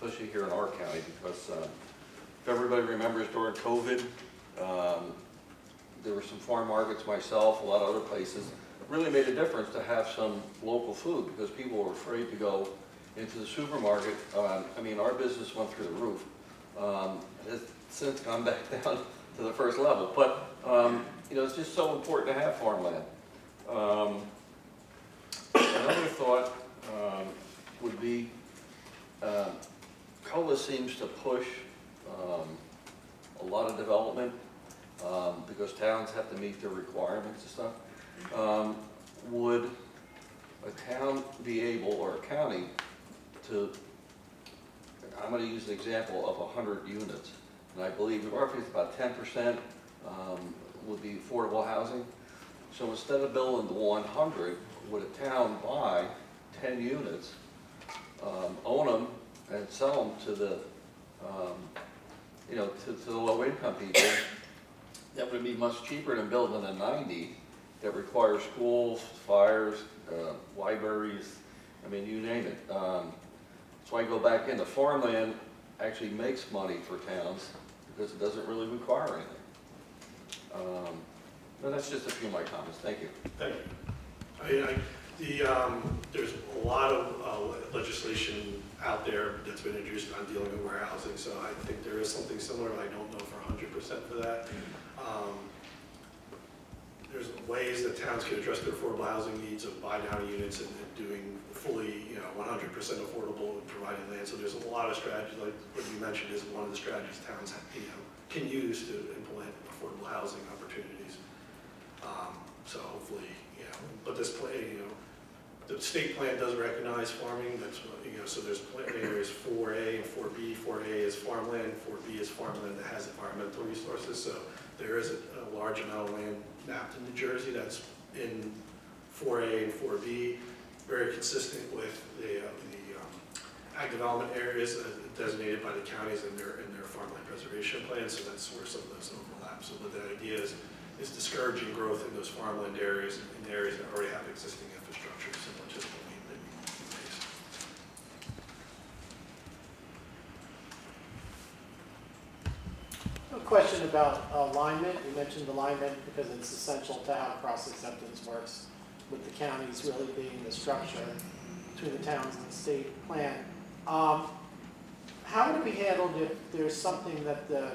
especially here in our county, because if everybody remembers during COVID, there were some farm markets, myself, a lot of other places. It really made a difference to have some local food because people were afraid to go into the supermarket. I mean, our business went through the roof. It's since gone back down to the first level, but you know, it's just so important to have farmland. Another thought would be, COLA seems to push a lot of development because towns have to meet their requirements and stuff. Would a town be able, or a county, to, I'm going to use the example of 100 units, and I believe roughly it's about 10% would be affordable housing. So instead of building the 100, would a town buy 10 units, own them, and sell them to the, you know, to the low-income people? That would be much cheaper than building a 90 that requires schools, fires, libraries, I mean, you name it. So I go back into farmland, actually makes money for towns because it doesn't really require anything. And that's just a few of my comments. Thank you. Thank you. There's a a lot of legislation out there that's been introduced on dealing with warehousing, so I think there is something similar. I don't know for 100% for that. There's ways that towns can address their affordable housing needs of buy down units and doing fully, 100% affordable and providing land. So there's a lot of strategies, like what you mentioned is one of the strategies towns can use to implement affordable housing opportunities. So hopefully, but this play, the state plan does recognize farming. That's so there's plan areas 4A and 4B. 4A is farmland, 4B is farmland that has environmental resources. So there is a large amount of land mapped in New Jersey that's in 4A and 4B, very consistent with the ag development areas designated by the counties in their farmland preservation plans. So that's where some of those overlap. So what the idea is discouraging growth in those farmland areas in areas that already have existing infrastructure, similar to what we face. A question about alignment. You mentioned alignment because it's essential to how cross-acceptance works, with the counties really being the structure between the towns and the state plan. How would it be handled if there's something that the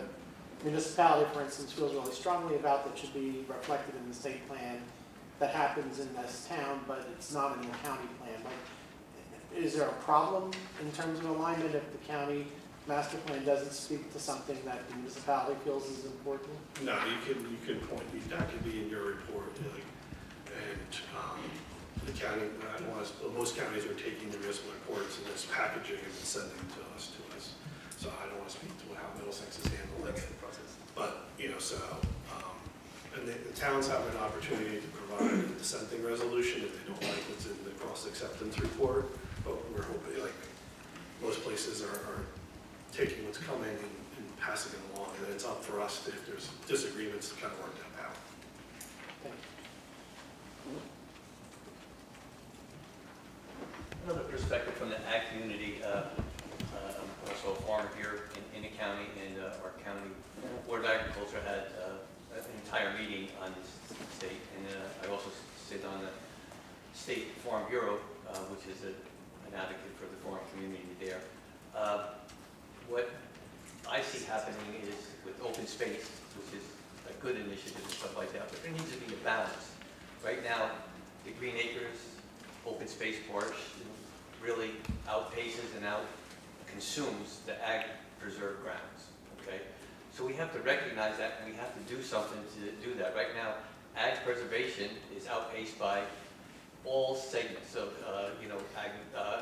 municipality, for instance, feels really strongly about that should be reflected in the state plan that happens in this town, but it's not in the county plan? Like, is there a problem in terms of alignment if the county master plan doesn't speak to something that the municipality feels is important? No, you can point, that could be in your report, and the county, most counties are taking the municipal reports and just packaging and sending to us. So I don't want to speak to how Middlesex is handling it. But, and the towns have an opportunity to provide a dissenting resolution if they don't like what's in the cross-acceptance report. But we're hoping, like, most places are taking what's coming and passing it along. And then it's up for us to, if there's disagreements, to kind of work that out. Another perspective from the ag community. I'm also a farmer here in the county, and our county Board of Agriculture had an entire meeting on this state, and I also sit on the State Farm Bureau, which is an advocate for the farm community there. What I see happening is with open space, which is a good initiative and stuff like that, but there needs to be a balance. Right now, the Green Acres open space portion really outpaces and out-consumes the ag preserve grounds, okay? So we have to recognize that, and we have to do something to do that. Right now, ag preservation is outpaced by all segments of,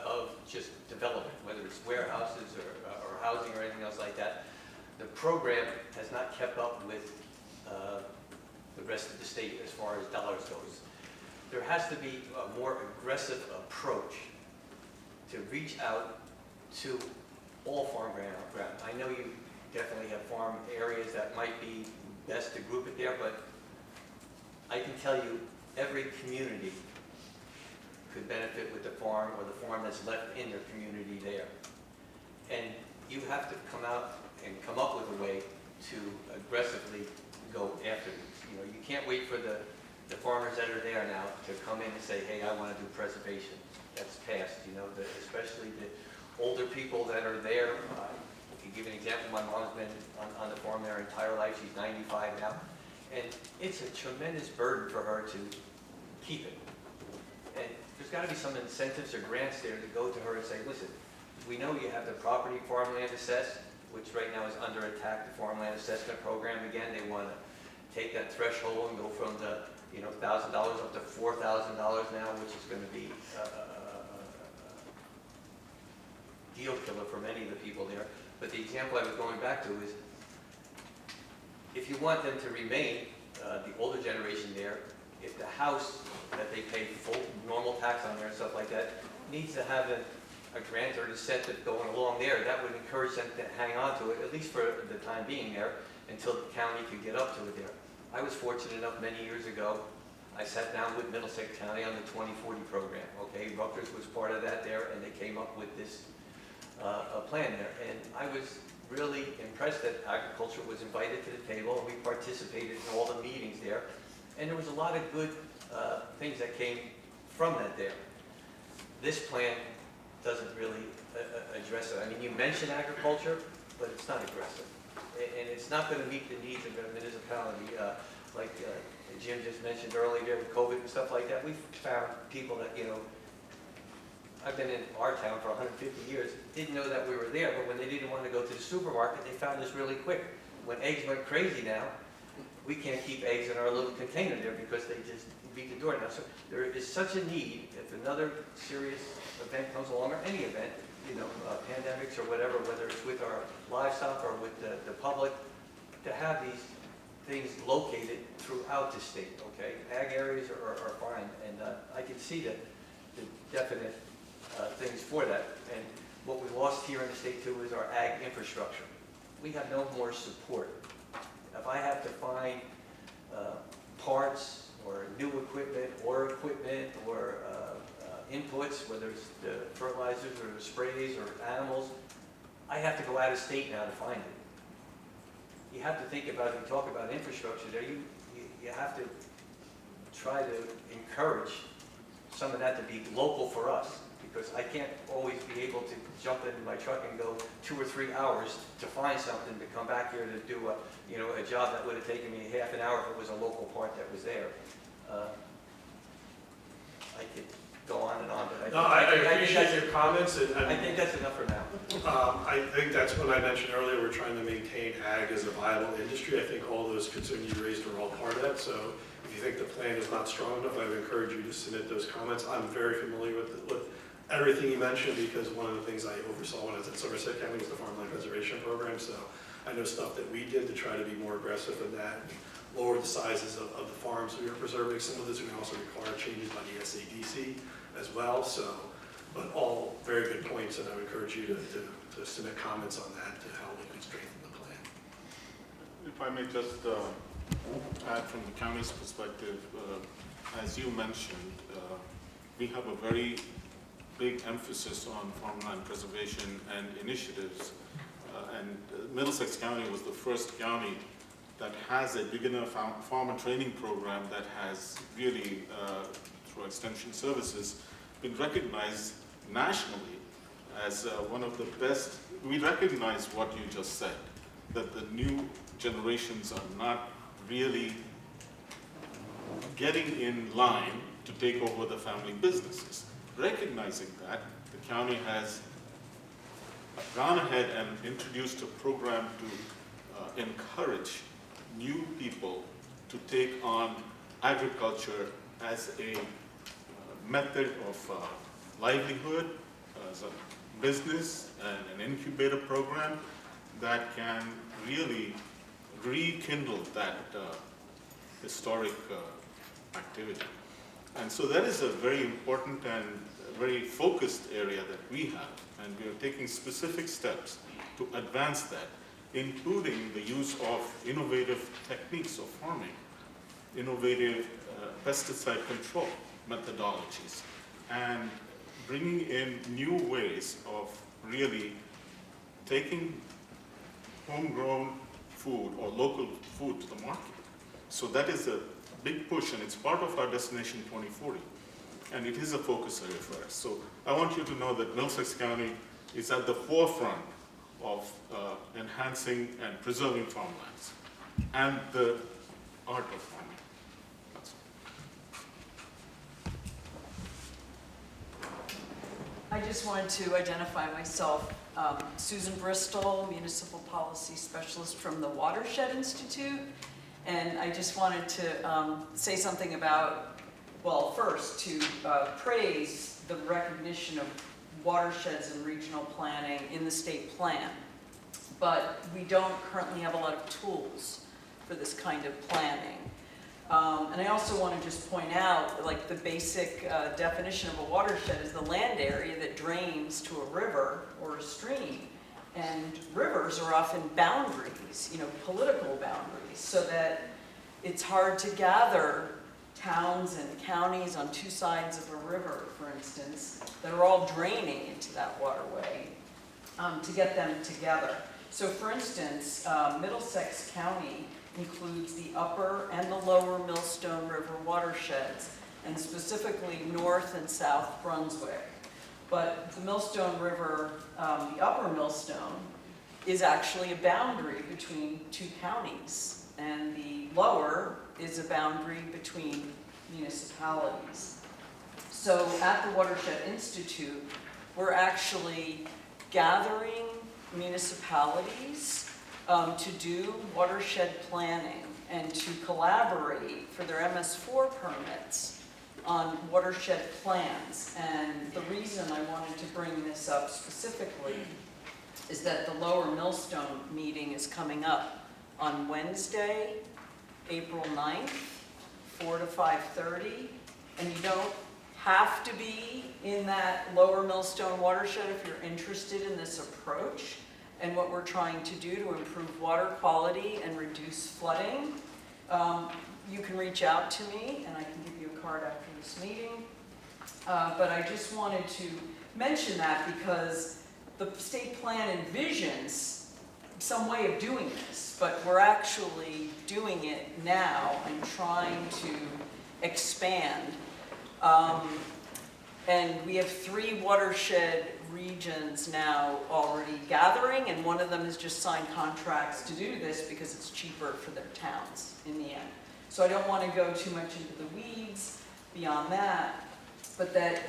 of just development, whether it's warehouses or housing or anything else like that. The program has not kept up with the rest of the state as far as dollars goes. There has to be a more aggressive approach to reach out to all farm ground. I know you definitely have farm areas that might be best to group it there, but I can tell you every community could benefit with the farm or the farm that's left in their community there. And you have to come out and come up with a way to aggressively go after these. You can't wait for the farmers that are there now to come in and say, hey, I want to do preservation. That's past, especially the older people that are there. I can give an example. My mom's been on the farm their entire life. She's 95 now. And it's a tremendous burden for her to keep it. And there's got to be some incentives or grants there to go to her and say, listen, we know you have the property farmland assessed, which right now is under attack, the farmland assessment program. Again, they want to take that threshold and go from the $1,000 up to $4,000 now, which is going to be deal killer for many of the people there. But the example I was going back to is, if you want them to remain, the older generation there, if the house that they pay full normal tax on there and stuff like that needs to have a grant or an incentive going along there, that would encourage them to hang on to it, at least for the time being there, until the county could get up to it there. I was fortunate enough many years ago, I sat down with Middlesex County on the 2040 program, okay? Rutgers was part of that there, and they came up with this plan there. And I was really impressed that agriculture was invited to the table, and we participated in all the meetings there. And there was a lot of good things that came from that there. this plan doesn't really address it. I mean, you mention agriculture, but it's not aggressive. And it's not going to meet the needs of a municipality. Like Jim just mentioned earlier with COVID and stuff like that, we've found people that, I've been in our town for 150 years, didn't know that we were there, but when they didn't want to go to the supermarket, they found us really quick. When eggs went crazy now, we can't keep eggs in our little container there because they just beat the door now. So there is such a need, if another serious event comes along, or any event, pandemics or whatever, whether it's with our livestock or with the public, to have these things located throughout the state, okay? Ag areas are fine, and I can see the definite things for that. And what we lost here in the state too is our ag infrastructure. We have no more support. If I have to find parts or new equipment or inputs, whether it's the fertilizers or the sprays or animals, I have to go out of state now to find it. You have to think about, we talk about infrastructure there, you have to try to encourage some of that to be local for us, because I can't always be able to jump into my truck and go 2 or 3 hours to find something, to come back here to do a job that would have taken me half an hour if it was a local part that was there. I could go on and on, but I appreciate your comments. I think that's enough for now. I think that's what I mentioned earlier. We're trying to maintain ag as a viable industry. I think all those concerns you raised are all part of that. So if you think the plan is not strong enough, I would encourage you to submit those comments. I'm very familiar with everything you mentioned, because one of the things I oversaw when I was at Somerset County was the Farmland Preservation Program. So I know stuff that we did to try to be more aggressive in that, lower the sizes of the farms we were preserving. Some of this would also require changes by the SADC as well. So, but all very good points, and I would encourage you to submit comments on that to how we can strengthen the plan. If I may just add from the county's perspective, as you mentioned, we have a very big emphasis on farmland preservation and initiatives. And Middlesex County was the first county that has a beginner farmer training program that has really, through Extension Services, been recognized nationally as one of the best. We recognize what you just said, that the new generations are not really getting in line to take over the family businesses. Recognizing that, the county has gone ahead and introduced a program to encourage new people to take on agriculture as a method of livelihood, as a business and an incubator program that can really rekindle that historic activity. And so that is a very important and very focused area that we have, and we are taking specific steps to advance that, including the use of innovative techniques of farming, innovative pesticide control methodologies, and bringing in new ways of really taking homegrown food or local food to the market. So that is a big push, and it's part of our Destination 2040, and it is a focus area for us. So I want you to know that Middlesex County is at the forefront of enhancing and preserving farmlands and the art of farming. That's all. I just wanted to identify myself, Susan Bristol, Municipal Policy Specialist from the Watershed Institute. And I just wanted to say something about, well, first to praise the recognition of watersheds and regional planning in the state plan. But we don't currently have a lot of tools for this kind of planning. And I also want to just point out, like, the basic definition of a watershed is the land area that drains to a river or a stream. And rivers are often boundaries, political boundaries, so that it's hard to gather towns and counties on two sides of a river, for instance, that are all draining into that waterway to get them together. So for instance, Middlesex County includes the upper and the lower Millstone River watersheds, and specifically North and South Brunswick. but the Millstone River, the upper Millstone, is actually a boundary between two counties, and the lower is a boundary between municipalities. So at the Watershed Institute, we're actually gathering municipalities to do watershed planning and to collaborate for their MS4 permits on watershed plans. And the reason I wanted to bring this up specifically is that the Lower Millstone meeting is coming up on Wednesday, April 9th, 4 to 5:30, and you don't have to be in that Lower Millstone watershed if you're interested in this approach and what we're trying to do to improve water quality and reduce flooding. You can reach out to me, and I can give you a card after this meeting. But I just wanted to mention that because the state plan envisions some way of doing this, but we're actually doing it now and trying to expand. And we have 3 watershed regions now already gathering, and one of them has just signed contracts to do this because it's cheaper for their towns in the end. So I don't want to go too much into the weeds beyond that, but that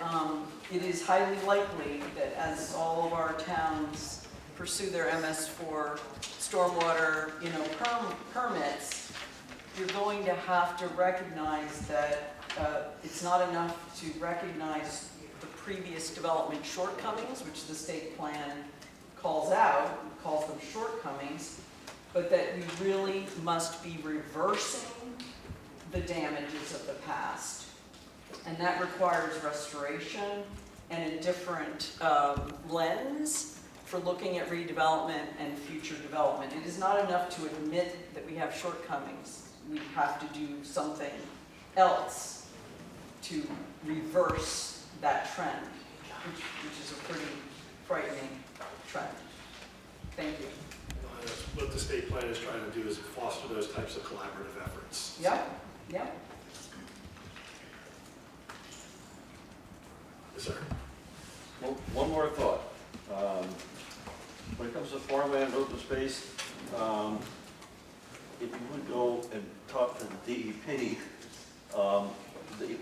it is highly likely that as all of our towns pursue their MS4 stormwater, permits, you're going to have to recognize that it's not enough to recognize the previous development shortcomings, which the state plan calls them shortcomings, but that we really must be reversing the damages of the past. And that requires restoration and a different lens for looking at redevelopment and future development. It is not enough to admit that we have shortcomings. We have to do something else to reverse that trend, which is a pretty frightening trend. Thank you. What the state plan is trying to do is foster those types of collaborative efforts. Yep, yep. Yes, sir. Well, one more thought. When it comes to farmland and open space, if you would go and talk to the DEP,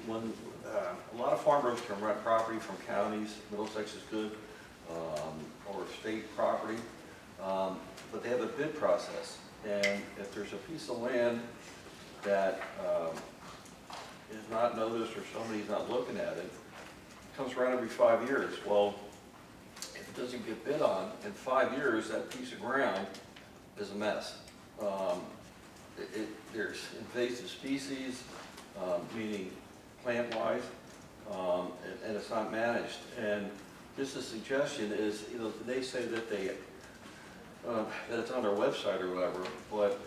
when a lot of farmers can rent property from counties, Middlesex is good, or state property, but they have a bid process. And if there's a piece of land that is not noticed or somebody's not looking at it, it comes around every 5 years. Well, if it doesn't get bid on, in 5 years, that piece of ground is a mess. There's invasive species, meaning plant-wise, and it's not managed. And just a suggestion is, they say that that it's on their website or whatever, but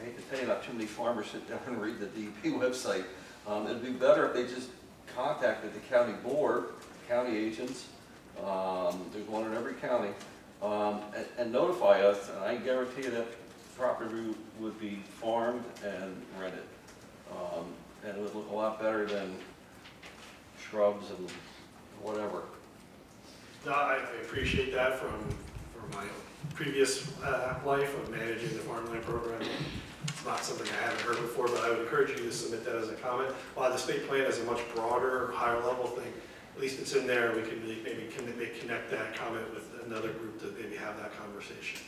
I hate to tell you, not too many farmers sit down and read the DEP website. It'd be better if they just contacted the county board, county agents, there's one in every county, and notify us, and I guarantee you that property would be farmed and rented. And it would look a lot better than shrubs and whatever. No, I appreciate that from my previous life of managing the farmland program. It's not something I haven't heard before, but I would encourage you to submit that as a comment. While the state plan is a much broader, higher level thing, at least it's in there, we can maybe connect that comment with another group to maybe have that conversation.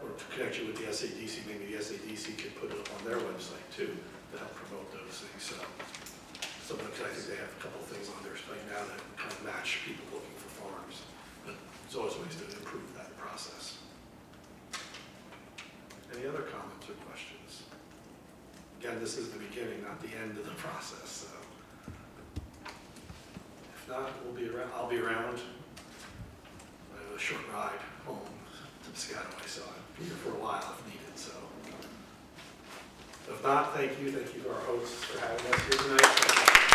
Or to connect you with the SADC, maybe the SADC could put it up on their website too, to help promote those things. So I think they have a couple of things on their site now that kind of match people looking for farms. But there's always ways to improve that process. Any other comments or questions? Again, this is the beginning, not the end of the process. So if not, we'll be around. I'll be around. I have a short ride home to Piscataway, so I'll be here for a while if needed. So if not, thank you to our hosts for having us here tonight.